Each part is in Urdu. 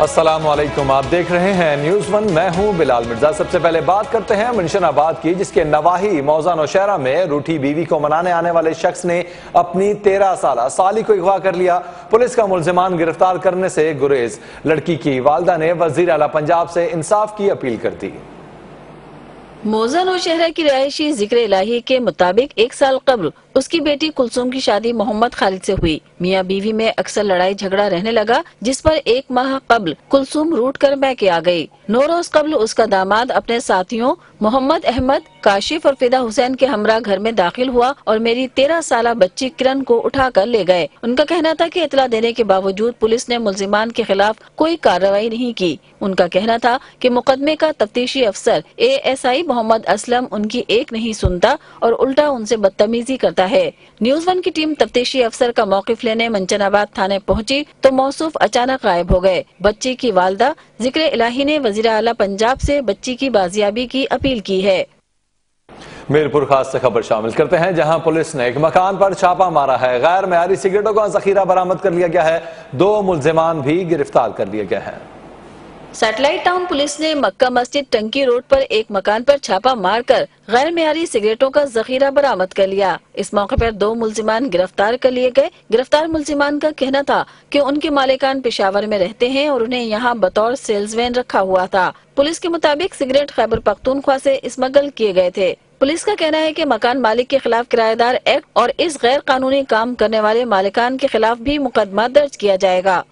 السلام علیکم، آپ دیکھ رہے ہیں نیوز ون، میں ہوں بلال مرزا۔ سب سے پہلے بات کرتے ہیں منشن آباد کی، جس کے نواحی موزہ نوشہرہ میں روٹھی بیوی کو منانے آنے والے شخص نے اپنی 13 سالہ سالی کو اغوا کر لیا۔ پولیس کا ملزمان گرفتار کرنے سے گریز۔ لڑکی کی والدہ نے وزیر اعلیٰ پنجاب سے انصاف کی اپیل کر دی۔ موزہ نوشہرہ کی رہائشی ذکر الہی کے مطابق 1 سال قبل اس کی بیٹی کلثوم کی شادی محمد خالد سے ہوئی۔ میاں بیوی میں اکثر لڑائی جھگڑا رہنے لگا، جس پر 1 ماہ قبل کلثوم روٹ کر میکے آ گئی۔ 9 روز قبل اس کا داماد اپنے ساتھیوں محمد احمد، کاشف اور فدا حسین کے ہمراہ گھر میں داخل ہوا اور میری 13 سالہ بچی کرن کو اٹھا کر لے گئے۔ ان کا کہنا تھا کہ اطلاع دینے کے باوجود پولیس نے ملزمان کے خلاف کوئی کارروائی نہیں کی۔ ان کا کہنا تھا کہ مقدمے کا تفتیشی افسر ASI محمد اسلم ان کی ایک نہیں سنتا اور الٹا ان سے بدتمیزی کرتا ہے۔ نیوز ون کی ٹیم تفتیشی افسر کا موقف لینے منشن آباد تھانے پہنچی تو موصوف اچانک غائب ہو گئے۔ بچی کی والدہ ذکر الہی نے وزیر اعلیٰ پنجاب سے بچی کی بازیابی کی اپیل کی ہے۔ میرپور خاص سے خبر شامل کرتے ہیں، جہاں پولیس نے ایک مکان پر چھاپا مارا ہے۔ غیر معیاری سگریٹوں کا ذخیرہ برآمد کر لیا گیا ہے۔ 2 ملزمان بھی گرفتار کر لیے گئے ہیں۔ سیٹلائٹ ٹاؤن پولیس نے مکہ مسجد ٹنکی روڈ پر ایک مکان پر چھاپا مار کر غیر معیاری سگریٹوں کا ذخیرہ برآمد کر لیا۔ اس موقع پر 2 ملزمان گرفتار کر لیے گئے۔ گرفتار ملزمان کا کہنا تھا کہ ان کے مالکان پشاور میں رہتے ہیں اور انہیں یہاں بطور سیلز مین رکھا ہوا تھا۔ پولیس کے مطابق سگریٹ خیبر پختونخوا سے اسمگل کیے گئے تھے۔ پولیس کا کہنا ہے کہ مکان مالک کے خلاف کرایہ دار ایکٹ اور اس غیر قانونی کام کرنے والے مالکان کے خلاف بھی مقدمہ درج کیا جائے گا۔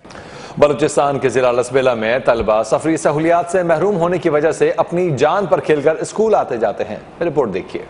بلوچستان کے ضلع لسبیلا میں طلبہ سفری سہولیات سے محروم ہونے کی وجہ سے اپنی جان پر کھیل کر اسکول آتے جاتے ہیں۔ رپورٹ دیکھیے۔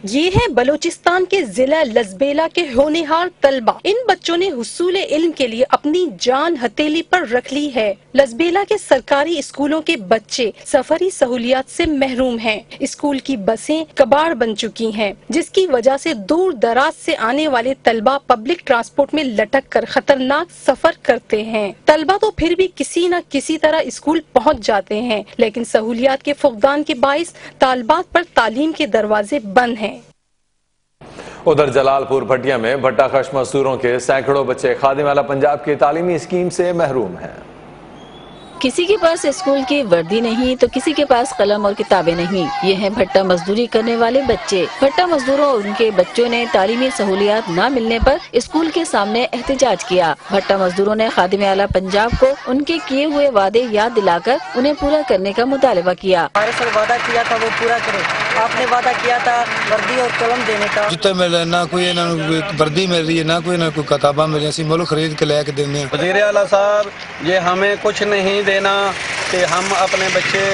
یہ ہے بلوچستان کے ضلع لسبیلا کے ہونہار طلبہ۔ ان بچوں نے حصول علم کے لیے اپنی جان ہتھیلی پر رکھ لی ہے۔ لسبیلا کے سرکاری اسکولوں کے بچے سفری سہولیات سے محروم ہیں۔ اسکول کی بسیں کباڑ بن چکی ہیں، جس کی وجہ سے دور دراز سے آنے والے طلبہ پبلک ٹرانسپورٹ میں لٹک کر خطرناک سفر کرتے ہیں۔ طلبہ تو پھر بھی کسی نہ کسی طرح اسکول پہنچ جاتے ہیں، لیکن سہولیات کے فقدان کے باعث طالبات پر تعلیم کے دروازے بند ہیں۔ ادھر جلال پور بھٹیا میں بھٹا کش مزدوروں کے سینکڑوں بچے خادم اعلیٰ پنجاب کی تعلیمی اسکیم سے محروم ہیں۔ کسی کے پاس اسکول کی وردی نہیں تو کسی کے پاس قلم اور کتابیں نہیں۔ یہ ہیں بھٹا مزدوری کرنے والے بچے۔ بھٹا مزدوروں اور ان کے بچوں نے تعلیمی سہولیات نہ ملنے پر اسکول کے سامنے احتجاج کیا۔ بھٹا مزدوروں نے خادم اعلیٰ پنجاب کو ان کے کیے ہوئے وعدے یاد دلا کر انہیں پورا کرنے کا مطالبہ کیا۔ ہمارے ساتھ وعدہ کیا تھا وہ پورا کرے۔ آپ نے وعدہ کیا تھا وردی اور قلم دینے کا۔ جتنے ملے نہ کوئی وردی مل رہی ہے، نہ کوئی کتاباں مل رہی ہیں، ملک خرید کے لے کے دینے۔ وزیر اعلیٰ صاحب یہ ہمیں کچھ نہیں دینا کہ ہم اپنے بچے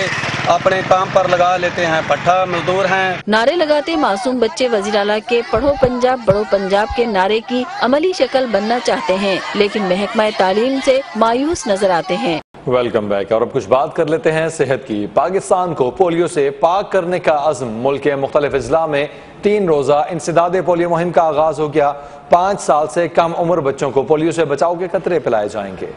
اپنے کام پر لگا لیتے ہیں، بھٹا مزدور ہیں۔ نعرے لگاتے معصوم بچے وزیر اعلیٰ کے پڑھو پنجاب بڑھو پنجاب کے نعرے کی عملی شکل بننا چاہتے ہیں، لیکن محکمہ تعلیم سے مایوس نظر آتے ہیں۔ ویلکم بیک، اور اب کچھ بات کر لیتے ہیں صحت کی۔ پاکستان کو پولیو سے پاک کرنے کا عزم۔ ملک کے مختلف اضلاع میں 3 روزہ انسداد پولیو مہم کا آغاز ہو گیا۔ 5 سال سے کم عمر بچوں کو پولیو سے بچاؤ کے قطرے پلائے جائیں گے۔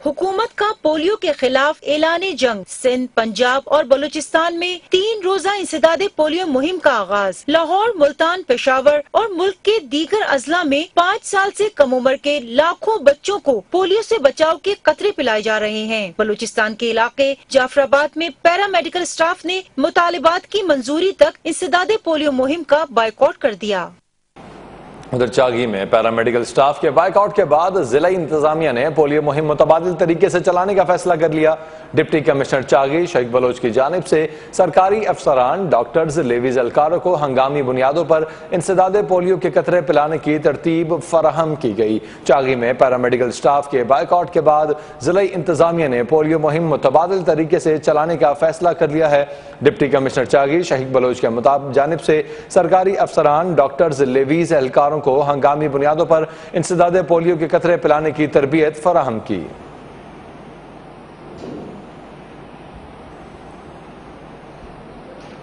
حکومت کا پولیو کے خلاف اعلان جنگ۔ سندھ، پنجاب اور بلوچستان میں 3 روزہ انسداد پولیو مہم کا آغاز۔ لاہور، ملتان، پشاور اور ملک کے دیگر اضلاع میں 5 سال سے کم عمر کے لاکھوں بچوں کو پولیو سے بچاؤ کے قطرے پلائے جا رہے ہیں۔ بلوچستان کے علاقے جعفر آباد میں پیرا میڈیکل سٹاف نے مطالبات کی منظوری تک انسداد پولیو مہم کا بائیکاٹ کر دیا۔ ادھر چاگی میں پیرامیڈیکل سٹاف کے بائیک آؤٹ کے بعد ضلعی انتظامیہ نے پولیو مہم متبادل طریقے سے چلانے کا فیصلہ کر لیا۔ ڈپٹی کمشنر چاگی شیخ بلوچ کی جانب سے سرکاری افسران، ڈاکٹرز، لیویز اہلکاروں کو ہنگامی بنیادوں پر انسداد پولیو کے قطرے پلانے کی ترتیب فراہم کی گئی۔ چاگی میں پیرامیڈیکل سٹاف کے بائیک آؤٹ کے بعد ضلعی انتظامیہ نے پولیو مہم متبادل طریقے سے چلانے کا فیصلہ کر لیا ہے۔ ڈپٹی کمشنر چاگی شیخ بلوچ کے جانب سے سرکاری افسران، ڈاکٹرز، لیویز اہلکاروں کو ہنگامی بنیادوں پر انسداد پولیو کے قطرے پلانے کی تربیت فراہم کی۔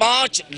5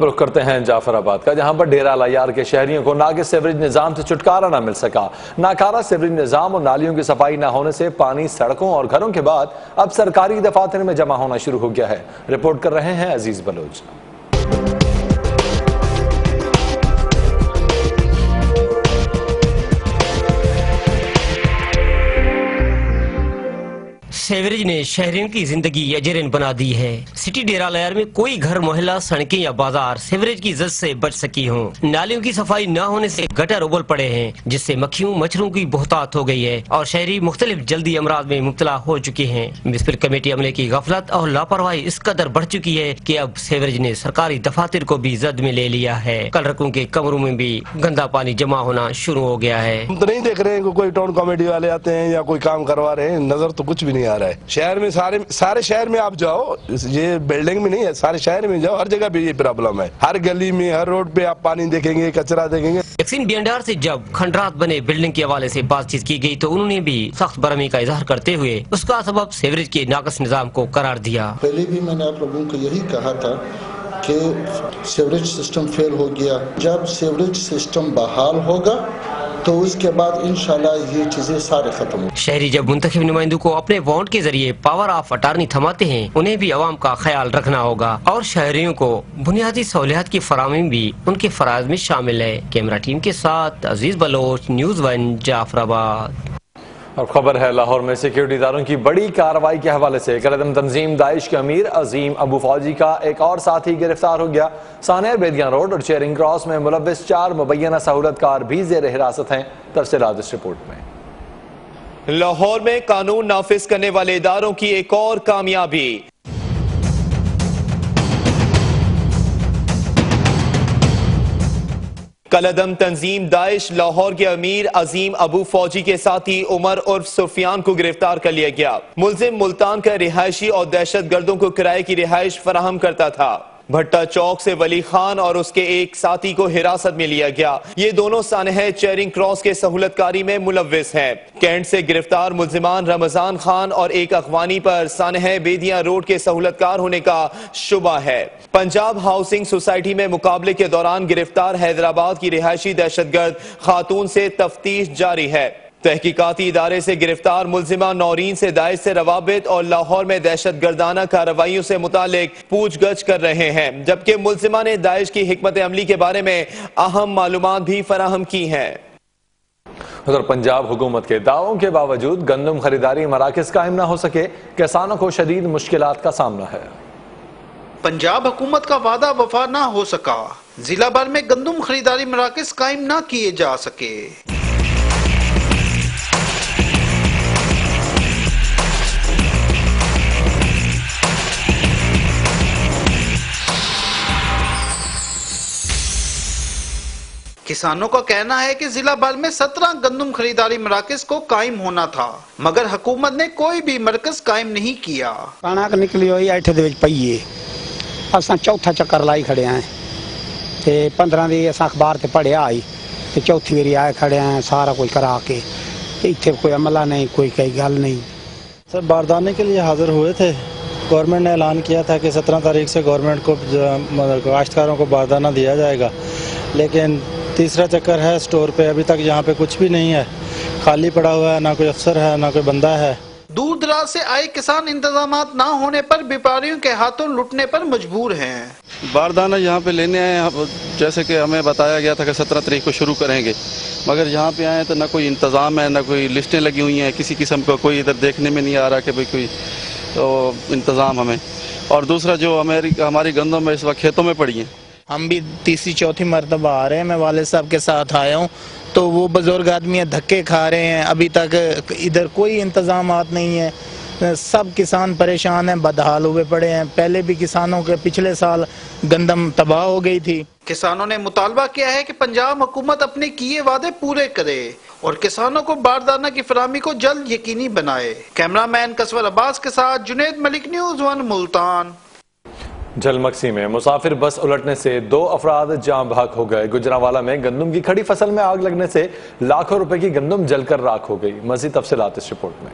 رخ کرتے ہیں جعفر آباد کا، جہاں پر ڈیرہ العیار کے شہریوں کو ناقص سیوریج نظام سے چھٹکارا نہ مل سکا۔ ناکارہ سیوریج نظام اور نالیوں کی صفائی نہ ہونے سے پانی سڑکوں اور گھروں کے بعد اب سرکاری دفاتر میں جمع ہونا شروع ہو گیا ہے۔ رپورٹ کر رہے ہیں عزیز بلوچ۔ سیوریج نے شہریوں کی زندگی اجرن بنا دی ہے۔ سٹی ڈیرہ العیار میں کوئی گھر، محلہ، سڑکیں یا بازار سیوریج کی زد سے بچ سکی ہوں۔ نالیوں کی صفائی نہ ہونے سے گٹر ابل پڑے ہیں، جس سے مکھیوں مچھروں کی بہتات ہو گئی ہے اور شہری مختلف جلدی امراض میں مبتلا ہو چکے ہیں۔ میونسپل کمیٹی عملے کی غفلت اور لاپرواہی اس قدر بڑھ چکی ہے کہ اب سیوریج نے سرکاری دفاتر کو بھی زد میں لے لیا ہے۔ کلرکوں کے کمروں میں بھی گندا پانی جمع ہونا شروع ہو گیا ہے۔ ہم تو نہیں دیکھ رہے ہیں کہ کوئی ٹاؤن کمیٹی والے آتے ہیں یا کوئی کام کروا رہے ہیں، نظر تو کچھ بھی نہیں آ رہا ہے۔ شہر میں سارے شہر میں آپ جاؤ، یہ بلڈنگ میں نہیں ہے، سارے شہر میں جاؤ، ہر جگہ پہ یہ پرابلم ہے۔ ہر گلی میں، ہر روڈ پہ آپ پانی دیکھیں گے، کچرا دیکھیں گے۔ یکسین بیانڈار سے جب کھنڈرات بنے بلڈنگ کے حوالے سے بات چیت کی گئی تو انہوں نے بھی سخت برہمی کا اظہار کرتے ہوئے اس کا سبب سیوریج کے ناقص نظام کو قرار دیا۔ پہلے بھی میں نے آپ لوگوں کو یہی کہا تھا کہ سیوریج سسٹم فیل ہو گیا۔ جب سیوریج سسٹم بحال ہوگا تو اس کے بعد انشاءاللہ یہ چیزیں سارے ختم ہوں۔ شہری جب منتخب نمائندوں کو اپنے ووٹ کے ذریعے پاور آف اٹارنی تھماتے ہیں، انہیں بھی عوام کا خیال رکھنا ہوگا اور شہریوں کو بنیادی سہولیات کی فراہمی بھی ان کے فرائض میں شامل ہے۔ کیمرہ ٹیم کے ساتھ عزیز بلوچ، نیوز 1 جعفر آباد۔ اور خبر ہے لاہور میں سیکیورٹی اداروں کی بڑی کارروائی کے حوالے سے کالعدم تنظیم داعش کے امیر عظیم ابو فوجی کا ایک اور ساتھی گرفتار ہو گیا۔ سانحہ بیدیاں روڈ اور چیرنگ کراس میں ملوث 4 مبینہ سہولت کار بھی زیر حراست ہیں۔ تفصیلات اس رپورٹ میں۔ لاہور میں قانون نافذ کرنے والے اداروں کی ایک اور کامیابی۔ کالعدم تنظیم داعش لاہور کے امیر عظیم ابو فوجی کے ساتھی عمر عرف سفیان کو گرفتار کر لیا گیا۔ ملزم ملتان کا رہائشی اور دہشت گردوں کو کرائے کی رہائش فراہم کرتا تھا۔ بھٹا چوک سے ولی خان اور اس کے ایک ساتھی کو حراست میں لیا گیا۔ یہ دونوں سانحہ چیرنگ کراس کے سہولت کاری میں ملوث ہیں۔ کینٹ سے گرفتار ملزمان رمضان خان اور ایک اخوانی پر سانحہ بیدیاں روڈ کے سہولت کار ہونے کا شبہ ہے۔ پنجاب ہاؤسنگ سوسائٹی میں مقابلے کے دوران گرفتار حیدرآباد کی رہائشی دہشت گرد خاتون سے تفتیش جاری ہے۔ تحقیقاتی ادارے سے گرفتار ملزمہ نورین سے داعش سے روابط اور لاہور میں دہشت گردانہ کارروائیوں سے متعلق پوچھ گچھ کر رہے ہیں، جبکہ ملزمہ نے داعش کی حکمت عملی کے بارے میں اہم معلومات بھی فراہم کی ہیں۔ ادھر پنجاب حکومت کے دعووں کے باوجود گندم خریداری مراکز قائم نہ ہو سکے، کسانوں کو شدید مشکلات کا سامنا ہے۔ پنجاب حکومت کا وعدہ وفا نہ ہو سکا، ضلع بھر میں گندم خریداری مراکز قائم نہ کیے جا سکے۔ کسانوں کا کہنا ہے کہ ضلع بھر میں 17 گندم خریداری مراکز کو قائم ہونا تھا، مگر حکومت نے کوئی بھی مرکز قائم نہیں کیا۔ کانک نکلی ہوئی 8 دے وچ پئی ہے، اساں چوتھا چکر لائی کھڑے ہیں تے 15 دی اساں اخبار تے پڑھیا آئی تے چوتھی واری آئے کھڑے ہیں سارا کوئی کرا کے، ایتھے کوئی عملہ نہیں، کوئی گل نہیں۔ سب باردانے کے لیے حاضر ہوئے تھے، گورنمنٹ نے اعلان کیا تھا کہ 17 تاریخ سے گورنمنٹ کو کاشتکاروں کو باردانہ دیا جائے گا، لیکن تیسرا چکر ہے سٹور پہ، ابھی تک یہاں پہ کچھ بھی نہیں ہے، خالی پڑا ہوا ہے، نہ کوئی افسر ہے نہ کوئی بندہ ہے۔ دور دراز سے آئے کسان انتظامات نہ ہونے پر بیپاریوں کے ہاتھوں لٹنے پر مجبور ہیں۔ باردانہ یہاں پہ لینے آئے، جیسے کہ ہمیں بتایا گیا تھا کہ 17 تاریخ کو شروع کریں گے، مگر یہاں پہ آئے تو نہ کوئی انتظام ہے، نہ کوئی لسٹیں لگی ہوئی ہیں، کسی قسم کا کوئی ادھر دیکھنے میں نہیں آ رہا کہ بھئی کوئی انتظام ہمیں۔ اور دوسرا جو ہماری گندم اس وقت کھیتوں میں پڑی ہیں، ہم بھی تیسری چوتھی مرتبہ آ رہے ہیں، میں والد صاحب کے ساتھ آیا ہوں تو وہ بزرگ آدمی دھکے کھا رہے ہیں، ابھی تک ادھر کوئی انتظامات نہیں ہے، سب کسان پریشان ہیں، بدحال ہوئے پڑے ہیں۔ پہلے بھی کسانوں کے پچھلے سال گندم تباہ ہو گئی تھی۔ کسانوں نے مطالبہ کیا ہے کہ پنجاب حکومت اپنے کیے وعدے پورے کرے اور کسانوں کو باردانہ کی فراہمی کو جلد یقینی بنائے۔ کیمرہ مین کسور عباس کے ساتھ جنید ملک، نیوز 1 ملتان۔ جھلمکسی میں مسافر بس الٹنے سے 2 افراد جاں بحق ہو گئے۔ گجرانوالہ میں گندم کی کھڑی فصل میں آگ لگنے سے لاکھوں روپے کی گندم جل کر راکھ ہو گئی۔ مزید تفصیلات اس رپورٹ میں۔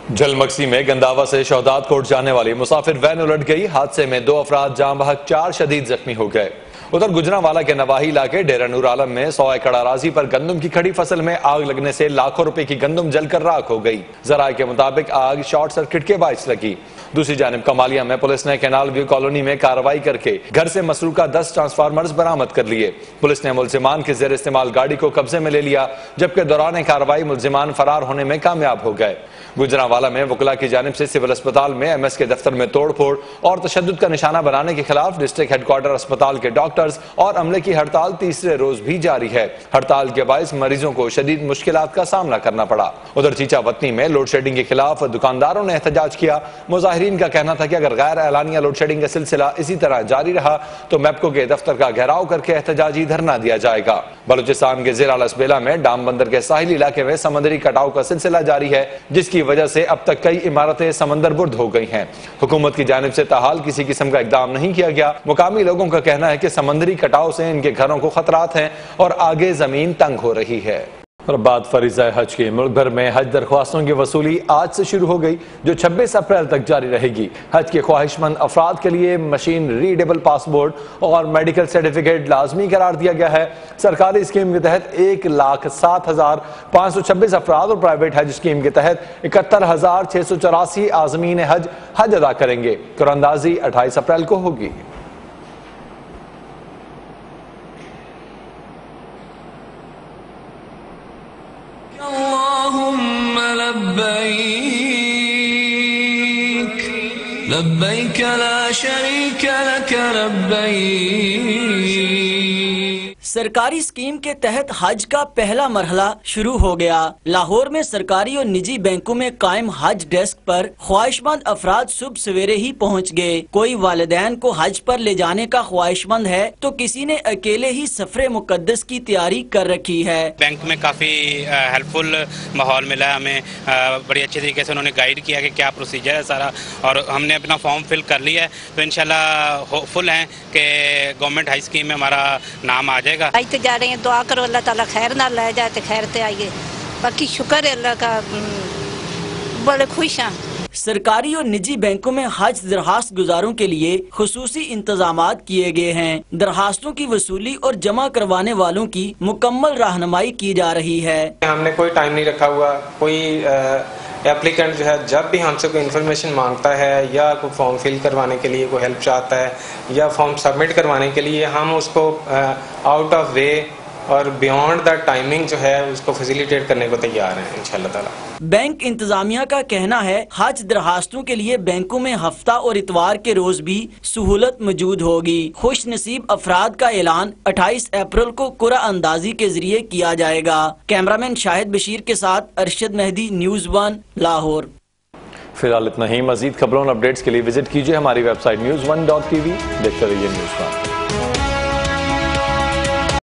جھلمکسی میں گنداوا سے شہداد کوٹ جانے والی مسافر وین الٹ گئی۔ حادثے میں 2 افراد جاں بحق، 4 شدید زخمی ہو گئے۔ ادھر گجرانوالا کے نواحی علاقے ڈیرہ نور عالم میں 100 ایکڑ اراضی پر گندم کی کھڑی فصل میں آگ لگنے سے لاکھوں روپے کی گندم جل کر راکھ ہو گئی۔ ذرائع کے مطابق آگ شارٹ سرکٹ کے باعث لگی۔ دوسری جانب کمالیہ میں پولیس نے کینال ویو کالونی میں کارروائی کر کے گھر سے مسروقہ 10 ٹرانسفارمرز برآمد کر لیے۔ پولیس نے ملزمان کے زیر استعمال گاڑی کو قبضے میں لے لیا، جبکہ دوران کارروائی ملزمان فرار ہونے میں کامیاب ہو گئے۔ گجرانوالا میں وکلاء کی جانب سے سول اسپتال میں ایم ایس کے دفتر میں توڑ پھوڑ اور تشدد کا نشانہ بنانے کے خلاف ڈسٹرکٹ ہیڈ کوارٹر اسپتال کے ڈاکٹرز اور عملے کی ہڑتال تیسرے روز بھی جاری ہے۔ ہڑتال کے باعث مریضوں کو شدید مشکلات کا سامنا کرنا پڑا۔ ادھر چیچا وطنی میں لوڈ شیڈنگ کے خلاف دکانداروں نے احتجاج کیا۔ مظاہرین کا کہنا تھا کہ اگر غیر اعلانیہ لوڈ شیڈنگ کا سلسلہ اسی طرح جاری رہا تو میپکو کے دفتر کا گھیراؤ کر کے احتجاجی دھرنا دیا جائے گا۔ بلوچستان کے ضلع لسبیلا میں ڈام بندر کے ساحلی علاقے میں سمندری کٹاؤ کا سلسلہ جاری ہے، جس کی وجہ سے اب تک کئی عمارتیں سمندر برد ہو گئی ہیں۔ حکومت کی جانب سے تاحال کسی قسم کا اقدام نہیں کیا گیا۔ مقامی لوگوں کا کہنا ہے کہ سمندری کٹاؤ سے ان کے گھروں کو خطرات ہیں اور آگے زمین تنگ ہو رہی ہے۔ اور بات فریضہ حج کی، ملک بھر میں حج درخواستوں کی وصولی آج سے شروع ہو گئی، جو 26 اپریل تک جاری رہے گی۔ حج کے خواہش مند افراد کے لیے مشین ریڈیبل پاسپورٹ اور میڈیکل سرٹیفکیٹ لازمی قرار دیا گیا ہے۔ سرکاری اسکیم کے تحت 1,07,526 افراد اور پرائیویٹ حج اسکیم کے تحت 71,684 عازمین حج ادا کریں گے۔ قرآن اندازی 28 اپریل کو ہوگی۔ اللهم لبيك لبيك لا شريك لك لبيك۔ سرکاری اسکیم کے تحت حج کا پہلا مرحلہ شروع ہو گیا۔ لاہور میں سرکاری اور نجی بینکوں میں قائم حج ڈیسک پر خواہش مند افراد صبح سویرے ہی پہنچ گئے۔ کوئی والدین کو حج پر لے جانے کا خواہش مند ہے تو کسی نے اکیلے ہی سفر مقدس کی تیاری کر رکھی ہے۔ بینک میں کافی ہیلپ فل ماحول ملا ہمیں، بڑی اچھی طریقے سے انہوں نے گائیڈ کیا کہ کیا پروسیجر ہے سارا، اور ہم نے اپنا فارم فل کر لیا ہے، تو انشاءاللہ ہوپ فل ہیں کہ گورنمنٹ ہائی اسکیم میں ہمارا نام آ جائے گا۔ آج تو جا رہے ہیں، دعا کرو اللہ تعالیٰ خیر نہ لے جائے تو خیر تے آئیے، باقی شکر ہے اللہ کا، بڑے خوش ہیں۔ سرکاری اور نجی بینکوں میں حج درخواست گزاروں کے لیے خصوصی انتظامات کیے گئے ہیں۔ درخواستوں کی وصولی اور جمع کروانے والوں کی مکمل رہنمائی کی جا رہی ہے۔ ہم نے کوئی ٹائم نہیں رکھا ہوا، کوئی اپلیکنٹ جو ہے جب بھی ہم سے کوئی انفارمیشن مانگتا ہے یا کوئی فارم فل کروانے کے لیے کوئی ہیلپ چاہتا ہے یا فارم سبمٹ کروانے کے لیے، ہم اس کو آؤٹ آف وے اور بیونڈ دا ٹائمنگ جو ہے اس کو فیسیلیٹیٹ کرنے کو تیار ہیں انشاءاللہ تعالی۔ بینک انتظامیہ کا کہنا ہے حج درخواستوں کے لیے بینکوں میں ہفتہ اور اتوار کے روز بھی سہولت موجود ہوگی۔ خوش نصیب افراد کا اعلان 28 اپریل کو قرعہ اندازی کے ذریعے کیا جائے گا۔ کیمرامین شاہد بشیر کے ساتھ ارشد مہدی، نیوز 1 لاہور۔ فی الحال اتنا ہی، مزید خبروں اور اپڈیٹس کے لیے وزٹ کیجیے ہماری ویب سائٹ news1.tv۔ دیکھتے رہیے نیوز 1۔